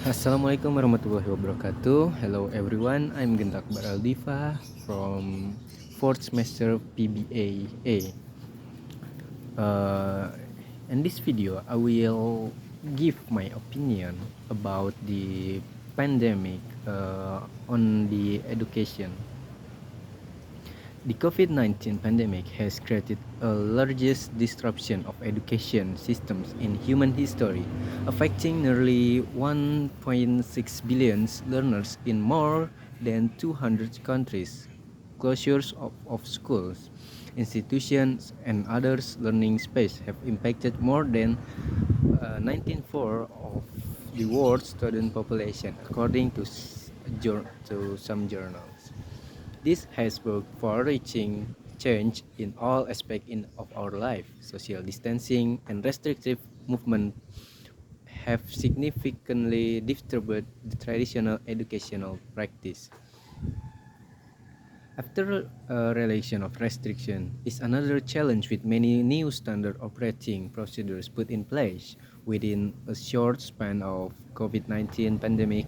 Assalamualaikum warahmatullahi wabarakatuh. Hello everyone, I'm Akbar from 4th semester PBA. Uh, in this video, I will give my opinion about the pandemic on the education. The COVID-19 pandemic has created a largest disruption of education systems in human history, affecting nearly 1.6 billion learners in more than 200 countries. Closures of schools, institutions, and others learning space have impacted more than 19.4 of the world's student population, according to some journals. This has brought far-reaching change in all aspects of our life. Social distancing and restrictive movement have significantly disturbed the traditional educational practice. After a relation of restriction is another challenge with many new standard operating procedures put in place within a short span of COVID-19 pandemic.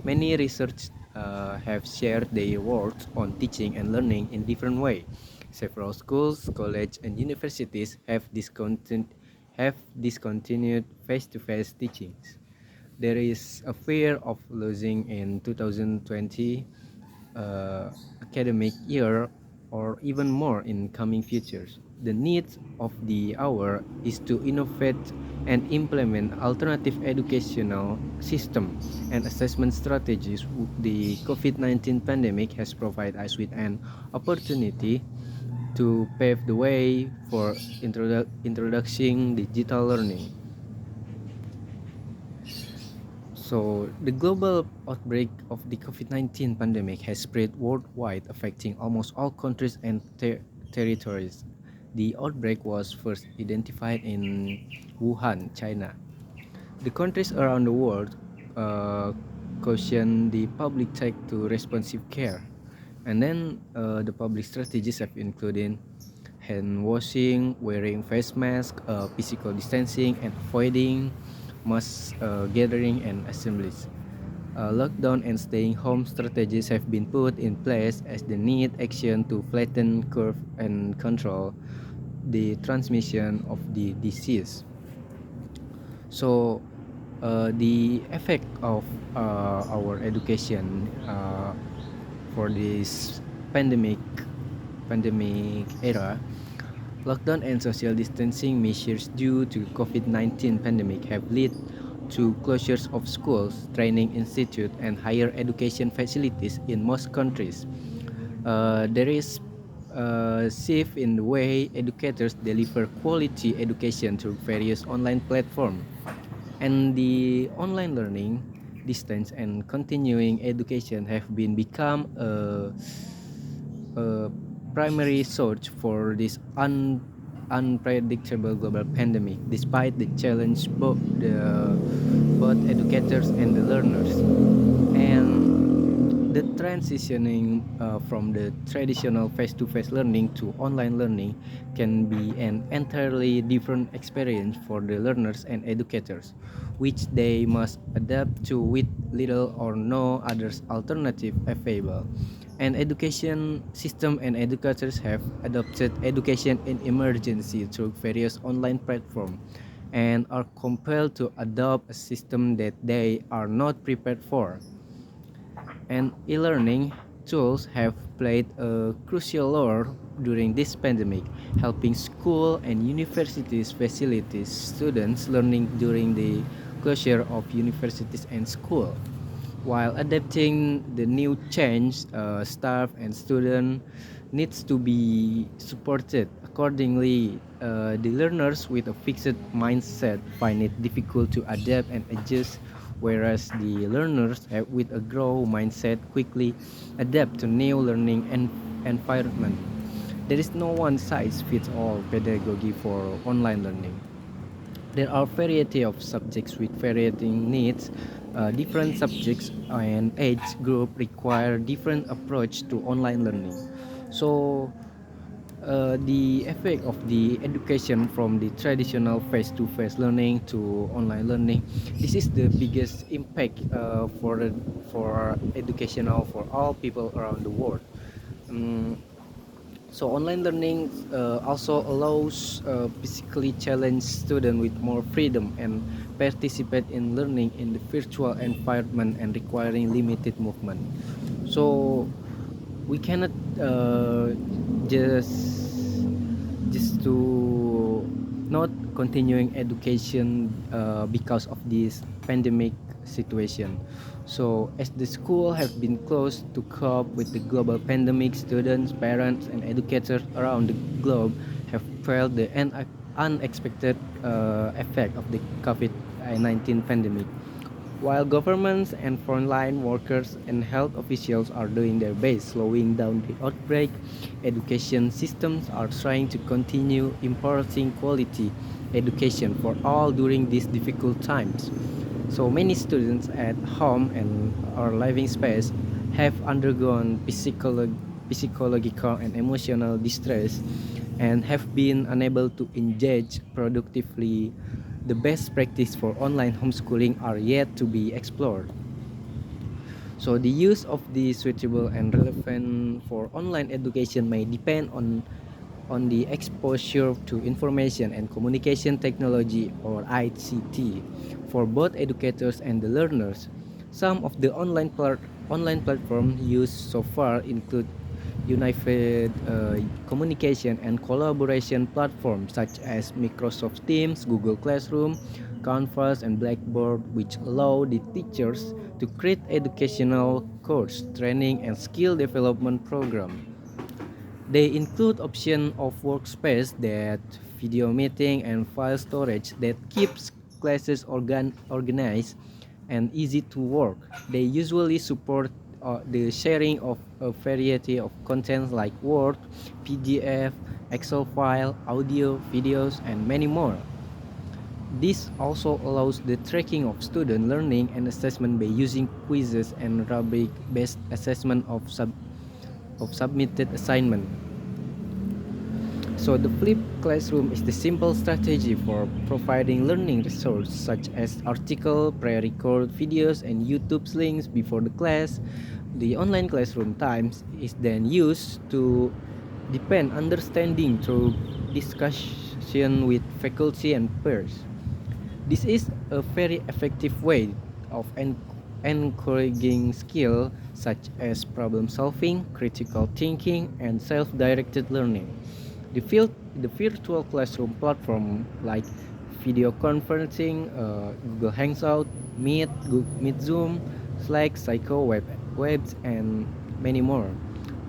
Many research have shared their work on teaching and learning in different ways. Several schools, colleges, and universities have discontinued face-to-face teachings. There is a fear of losing in 2020 academic year or even more in coming futures. The need of the hour is to innovate and implement alternative educational system and assessment strategies. The COVID-19 pandemic has provided us with an opportunity to pave the way for introducing digital learning. So, the global outbreak of the COVID-19 pandemic has spread worldwide, affecting almost all countries and territories. The outbreak was first identified in Wuhan, China. The countries around the world caution the public take to responsive care. And then the public strategies have included hand washing, wearing face mask, physical distancing, and avoiding mass gathering and assemblies. Lockdown and staying home strategies have been put in place as the need action to flatten curve and control the transmission of the disease. So the effect of our education for this pandemic era. Lockdown and social distancing measures due to COVID-19 pandemic have led to closures of schools, training institutes, and higher education facilities in most countries. There is a shift in the way educators deliver quality education through various online platforms. And the online learning, distance, and continuing education have been become a primary source for this unpredictable global pandemic, despite the challenge both educators and the learners. And the transitioning from the traditional face-to-face learning to online learning can be an entirely different experience for the learners and educators, which they must adapt to with little or no other alternative available. And education system and educators have adopted education in emergency through various online platforms and are compelled to adopt a system that they are not prepared for. And e-learning tools have played a crucial role during this pandemic, helping school and universities facilitate students learning during the closure of universities and school. While adapting the new change, staff and student needs to be supported accordingly. The learners with a fixed mindset find it difficult to adapt and adjust, whereas the learners with a growth mindset quickly adapt to new learning environment. There is no one size fits all pedagogy for online learning. There are variety of subjects with varying needs. Different subjects and age group require different approach to online learning. So The effect of the education from the traditional face-to-face learning to online learning, this is the biggest impact for educational for all people around the world. Um, so online learning also allows physically challenged students with more freedom and participate in learning in the virtual environment and requiring limited movement. So we cannot uh, just to not continuing education because of this pandemic situation. So as the school have been closed to cope with the global pandemic, students, parents, and educators around the globe have felt the unexpected effect of the COVID-19 pandemic. While governments and frontline workers and health officials are doing their best slowing down the outbreak, education systems are trying to continue imparting quality education for all during these difficult times. So many students at home and our living space have undergone physiological and emotional distress and have been unable to engage productively. The best practice for online homeschooling are yet to be explored. So the use of the suitable and relevant for online education may depend on the exposure to information and communication technology or ICT for both educators and the learners. Some of the online platforms used so far include unified communication and collaboration platforms such as Microsoft Teams, Google Classroom, Canvas, and Blackboard, which allow the teachers to create educational course, training, and skill development program. They include option of workspace that video meeting and file storage that keeps classes organized and easy to work. They usually support the sharing of a variety of contents like Word, PDF, Excel file, audio, videos, and many more. This also allows the tracking of student learning and assessment by using quizzes and rubric-based assessment of submitted assignment. So the flipped classroom is the simple strategy for providing learning resources such as article, pre-record videos, and YouTube's links before the class. The online classroom times is then used to deepen understanding through discussion with faculty and peers. This is a very effective way of encouraging skill such as problem solving, critical thinking, and self-directed learning. The virtual classroom platform like video conferencing, Google Hangout, Meet Zoom, Slack, Webs, and many more.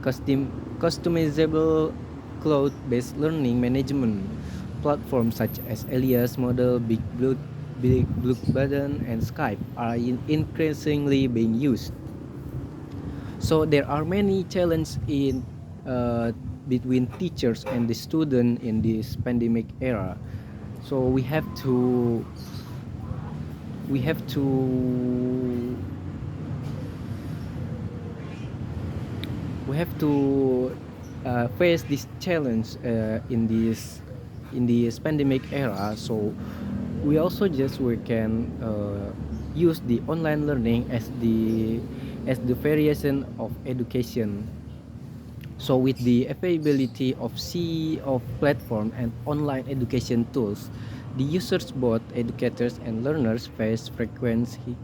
Customizable cloud-based learning management platforms such as Elias Model, Big Blue Button, and Skype are increasingly being used. So there are many challenges in uh, between teachers and the student in this pandemic era. So we have to face this challenge in this pandemic era. So we can use the online learning as the variation of education. So with the availability of of platform and online education tools, the users, both educators and learners, face frequently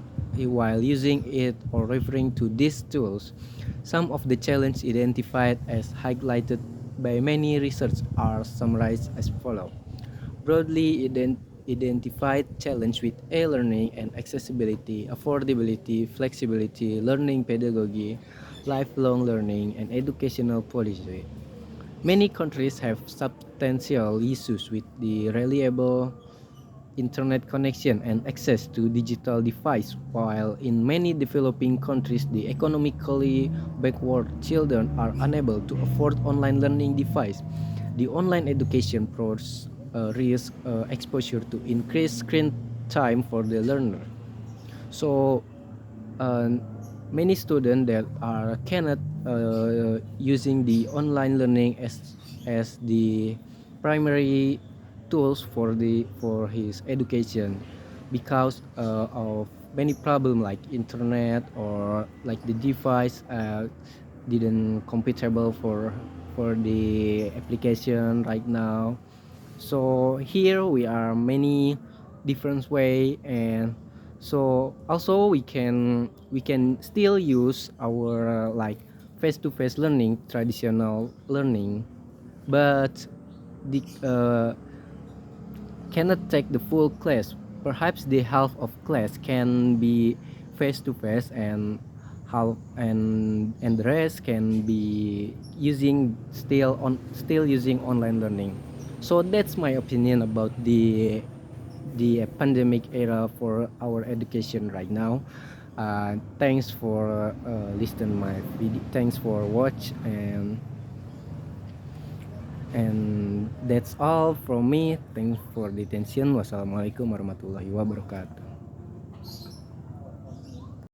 while using it or referring to these tools. Some of the challenges identified as highlighted by many research are summarized as follows. Broadly identified challenge with e-learning and accessibility, affordability, flexibility, learning pedagogy, lifelong learning, and educational policy. Many countries have substantial issues with the reliable internet connection and access to digital device, while in many developing countries the economically backward children are unable to afford online learning device. The online education pros risk exposure to increased screen time for the learner. So uh, many students that are cannot using the online learning as the primary tools for his education because of many problem like internet or like the device didn't compatible for the application right now. So here we are many different way, and so also we can still use our like face-to-face learning, traditional learning, but the cannot take the full class. Perhaps the half of class can be face to face, and how and the rest can be using still using online learning. So that's my opinion about the pandemic era for our education right now. Thanks for listening my video. Thanks for watch, and that's all from me. Thanks for the attention. Wassalamualaikum warahmatullahi wabarakatuh.